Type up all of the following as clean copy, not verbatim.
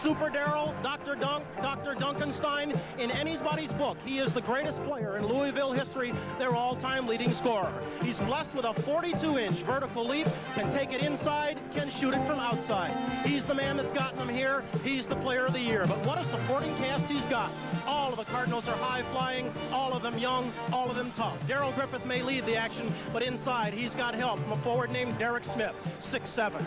Super Darryl, Dr. Dunk, Dr. Duncanstein. In anybody's book, he is the greatest player in Louisville history, their all-time leading scorer. He's blessed with a 42-inch vertical leap, can take it inside, can shoot it from outside. He's the man that's gotten them here. He's the player of the year. But what a supporting cast he's got. All of the Cardinals are high-flying, all of them young, all of them tough. Darrell Griffith may lead the action, but inside he's got help from a forward named Derek Smith, 6'7".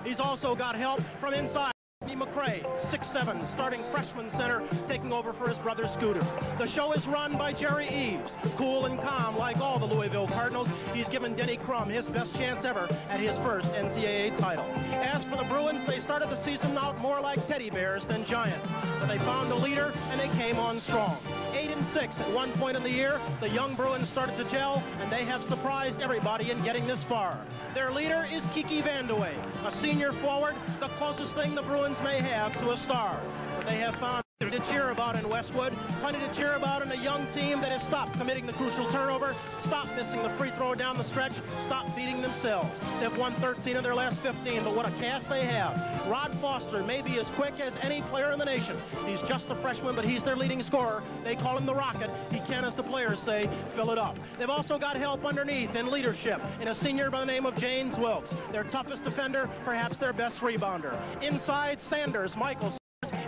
He's also got help from inside. McCray, 6'7", starting freshman center, taking over for his brother Scooter. The show is run by Jerry Eves, cool and calm like all the Louisville Cardinals. He's given Denny Crum his best chance ever at his first NCAA title. As for the Bruins, they started the season out more like teddy bears than giants, but they found a leader and they came on strong. 8-6 at one point in the year. The young Bruins started to gel, and they have surprised everybody in getting this far. Their leader is Kiki Vandeweghe, a senior forward, the closest thing the Bruins may have to a star. But they have found plenty to cheer about in Westwood, plenty to cheer about in a young team that has stopped committing the crucial turnover, stopped missing the free throw down the stretch, stopped beating themselves. They've won 13 of their last 15, but what a cast they have. Rod Foster may be as quick as any player in the nation. He's just a freshman, but he's their leading scorer. They call him the Rocket. He can, as the players say, fill it up. They've also got help underneath in leadership in a senior by the name of James Wilkes, their toughest defender, perhaps their best rebounder. Inside, Sanders, Michael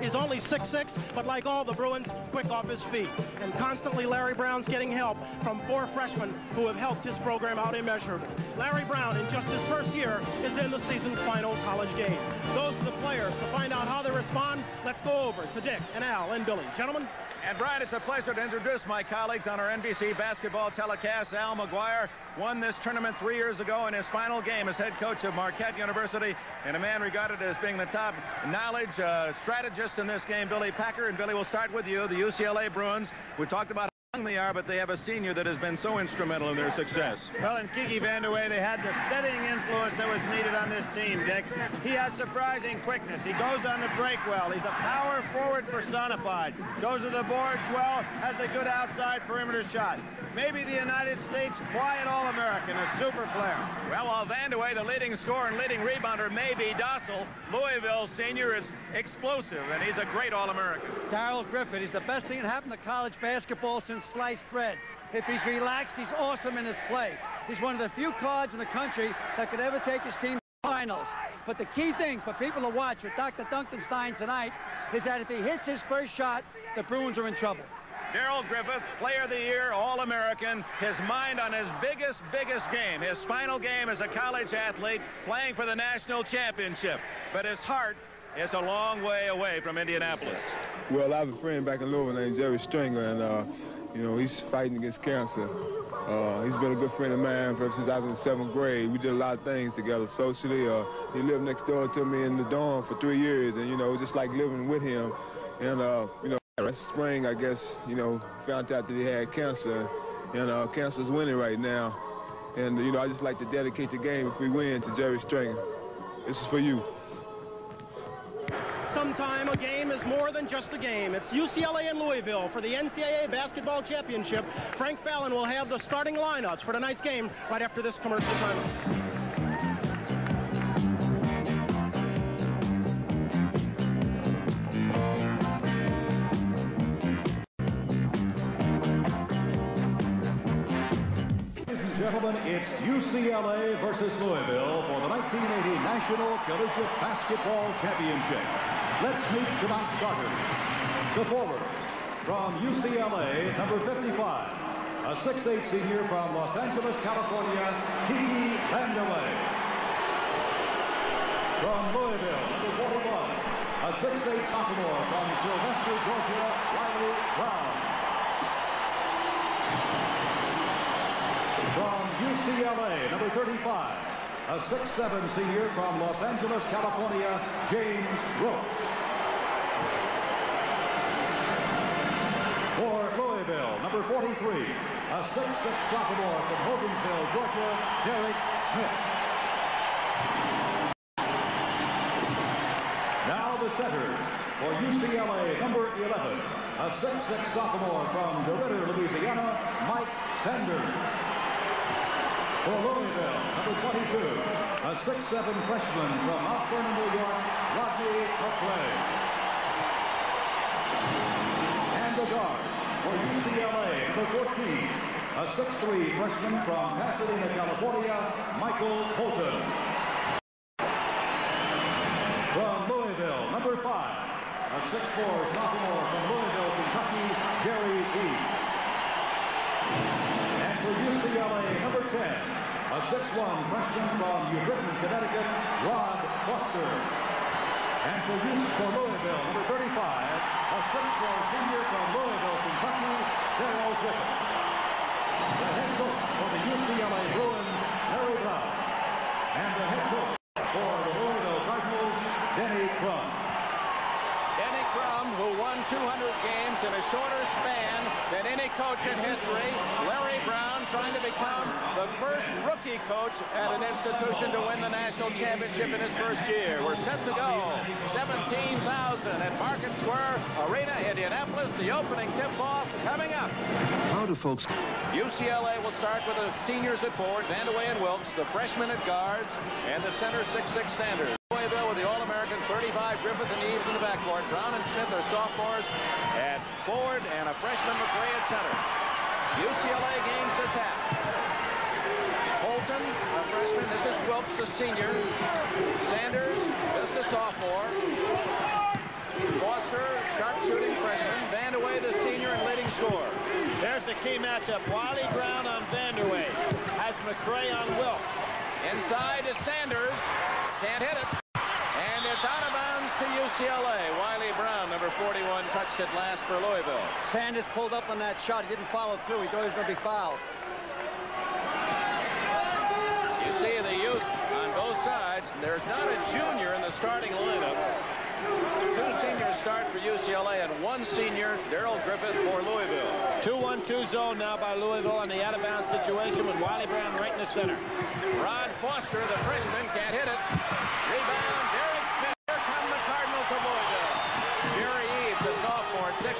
is only 6'6", but like all the Bruins, quick off his feet. And constantly Larry Brown's getting help from 4 freshmen who have helped his program out immeasurably. Larry Brown, in just his first year, is in the season's final college game. Those are the players. To find out how they respond, let's go over to Dick and Al and Billy. Gentlemen. And Brian, it's a pleasure to introduce my colleagues on our NBC basketball telecast. Al McGuire won this tournament 3 years ago in his final game as head coach of Marquette University, and a man regarded as being the top knowledge strategist in this game, Billy Packer. And Billy, we'll start with you. The UCLA Bruins, we talked about how young they are, but they have a senior that has been so instrumental in their success. Well, in Kiki Vandeweghe, they had the steadying influence that was needed on this team, Dick. He has surprising quickness. He goes on the break well. He's a power forward personified. Goes to the boards well, has a good outside perimeter shot. Maybe the United States quiet All-American, a super player. Well, while Vandeweghe, the leading scorer and leading rebounder, may be docile, Louisville senior is explosive, and he's a great All-American. Darrell Griffith, he's the best thing that happened to college basketball since sliced bread. If he's relaxed, he's awesome in his play. He's one of the few cards in the country that could ever take his team to the finals. But the key thing for people to watch with Dr. Duncanstein tonight is that if he hits his first shot, the Bruins are in trouble. Darrell Griffith, Player of the Year, All-American, his mind on his biggest game, his final game as a college athlete, playing for the national championship. But his heart is a long way away from Indianapolis. Well, I have a friend back in Louisville named Jerry Stringer, and, you know, he's fighting against cancer. He's been a good friend of mine ever since I was in 7th grade. We did a lot of things together socially. He lived next door to me in the dorm for 3 years, and, you know, just like living with him. And, you know, last spring, I guess, you know, found out that he had cancer, and cancer's winning right now. And, you know, I just like to dedicate the game, if we win, to Jerry Stringer. This is for you. Sometime a game is more than just a game. It's UCLA and Louisville for the NCAA basketball championship. Frank Fallon will have the starting lineups for tonight's game right after this commercial timeout. Gentlemen, it's UCLA versus Louisville for the 1980 National Collegiate Basketball Championship. Let's meet tonight's starters. The forwards from UCLA, number 55, a 6'8" senior from Los Angeles, California, Kiki Vandeweghe. From Louisville, number 41, a 6'8" sophomore from Sylvester, Georgia, Riley Brown. From UCLA, number 35, a 6'7" senior from Los Angeles, California, James Brooks. For Louisville, number 43, a 6'6" sophomore from Hogansville, Georgia, Derek Smith. Now the centers. For UCLA, number 11, a 6'6" sophomore from DeRidder, Louisiana, Mike Sanders. For Louisville, number 22, a 6'7" freshman from Mount Vernon, New York, Rodney McCray. number 14, a 6'3" freshman from Pasadena, California, Michael Holton. From Louisville, number 5, a 6'4" sophomore from Louisville, Kentucky, Jerry Eves. And for UCLA, number 10, a 6'1" freshman from New Britain, Connecticut, Rod Foster. And for Louisville, number 35, a 6'4" senior from Louisville, Kentucky, Darrell Griffith. The head coach for the UCLA Bruins, Larry Brown. And the head coach for the Louisville Cardinals, Denny Crum. Denny Crum, who won 200 games in a shorter span than any coach in history. Larry Brown trying to become the first rookie coach at an institution to win the national championship in his first year. We're set to go. 17,000 at Market Square Arena, Indianapolis. The opening tip-off coming up. How do folks... UCLA will start with the seniors at forward, Vandeweghe and Wilkes, the freshmen at guards, and the center 6'6" Sanders. Louisville with the All-American 35 Griffith and Eves in the backcourt. Brown and Smith are sophomores at forward, and a freshman McRae at center. UCLA gains the tap. Holton, a freshman. This is Wilkes, a senior. Sanders, just a sophomore. Foster, sharpshooting freshman. Vandeweghe, the senior and leading scorer. There's the key matchup. Wiley Brown on Vandeweghe. Has McRae on Wilkes. Inside is Sanders. Can't hit it. And it's out of bounds to UCLA. Wiley Brown, number 41, touched it last for Louisville. Sanders pulled up on that shot. He didn't follow through. He thought he was going to be fouled. You see the youth on both sides. There's not a junior in the starting lineup. 2 seniors start for UCLA and 1 senior, Darrell Griffith, for Louisville. 2-1-2 zone now by Louisville on the out-of-bounds situation with Wiley Brown right in the center. Rod Foster, the freshman, can't hit it. Rebound, Derek Smith. Here come the Cardinals of Louisville. Jerry Eves, the sophomore at 6'4".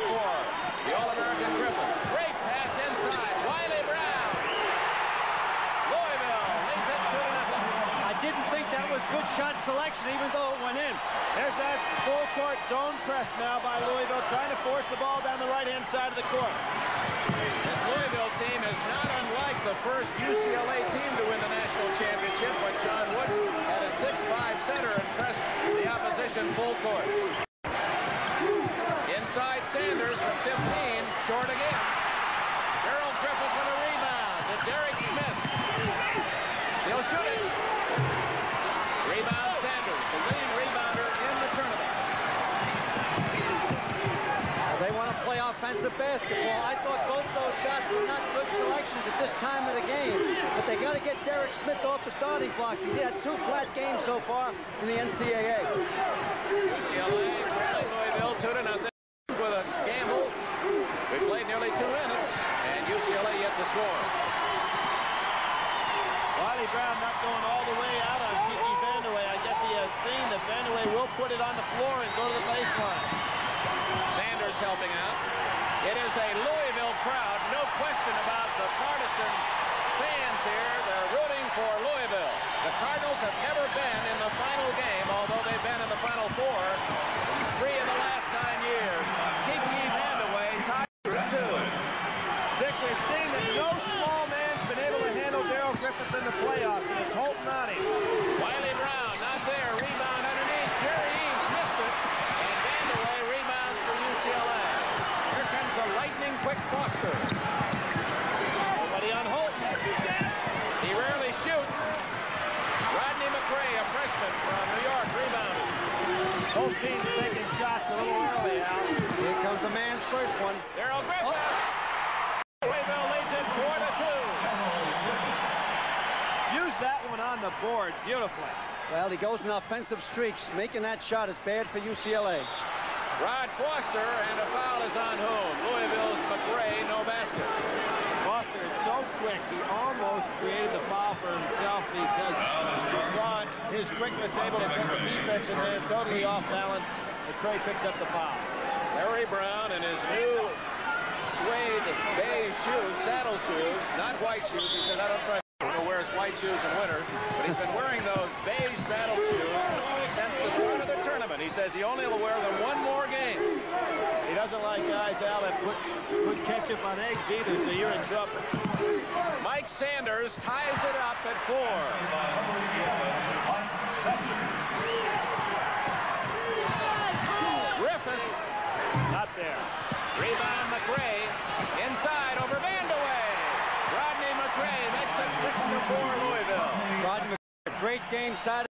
The All-American Griffith. Great pass inside. Wiley Brown. Louisville leads it 2-0. I didn't think that was good shot selection, even though it went in. There's that full-court zone press now by Louisville, trying to force the ball down the right-hand side of the court. This Louisville team is not unlike the first UCLA team to win the national championship, when John Wooden had a 6'5" center and pressed the opposition full court. Inside Sanders from 15, short again. Darrell Griffith for the rebound to Derek Smith. He'll shoot it. Rebound Sanders, the leading rebounder in the tournament. They want to play offensive basketball. I thought both those shots were not good selections at this time of the game, but they got to get Derek Smith off the starting blocks. He had 2 flat games so far in the NCAA. UCLA trailing Louisville 2-0 with a gamble. We played nearly 2 minutes, and UCLA yet to score. Wiley Brown not going all the way out on Kiki Vandeweghe. I guess he has seen that Vandeweghe will put it on the floor and go to the baseline. Sanders helping out. It is a Louisville crowd. No question about the partisan fans here. They're rooting for Louisville. The Cardinals have never been in the final game, although they've been in the Final Four 3 of the last 9 years. Kiki Vandeweghe tied for 2. Dick, we've seen that no small man's been able to handle Darrell Griffith in the playoffs, and it's Holton on him. Wiley Brown not there. Rebound underneath. Jerry Eves missed it. And Vandeweghe rebounds for UCLA. Here comes the lightning-quick Foster. Nobody on Holton. He rarely shoots. Rodney McRae, a freshman from New York, rebounded. Both teams taking shots a little early, Al. Here comes a man's first one. Darrell Griffith. Louisville leads it 4-2. Use that one on the board beautifully. Well, he goes in offensive streaks. Making that shot is bad for UCLA. Rod Foster, and a foul is on whom? Louisville's McRae, no basket. Foster is so quick, he almost created the foul for himself because you saw his quickness able to get the defense and then totally off balance. McRae picks up the foul. Larry Brown in his new suede beige shoes, saddle shoes, not white shoes. He said, I don't trust him who wears white shoes in winter, but he's been wearing those beige saddle shoes since the start of the tournament. sentiment. He says he only will wear them one more game. He doesn't like guys, Al, that put ketchup on eggs either, so you're in trouble. Mike Sanders ties it up at 4. Griffith. Not there. Rebound McRae. Inside over Vandeweghe. Rodney McRae makes it 6-4 Louisville. Rodney McRae, great game Saturday.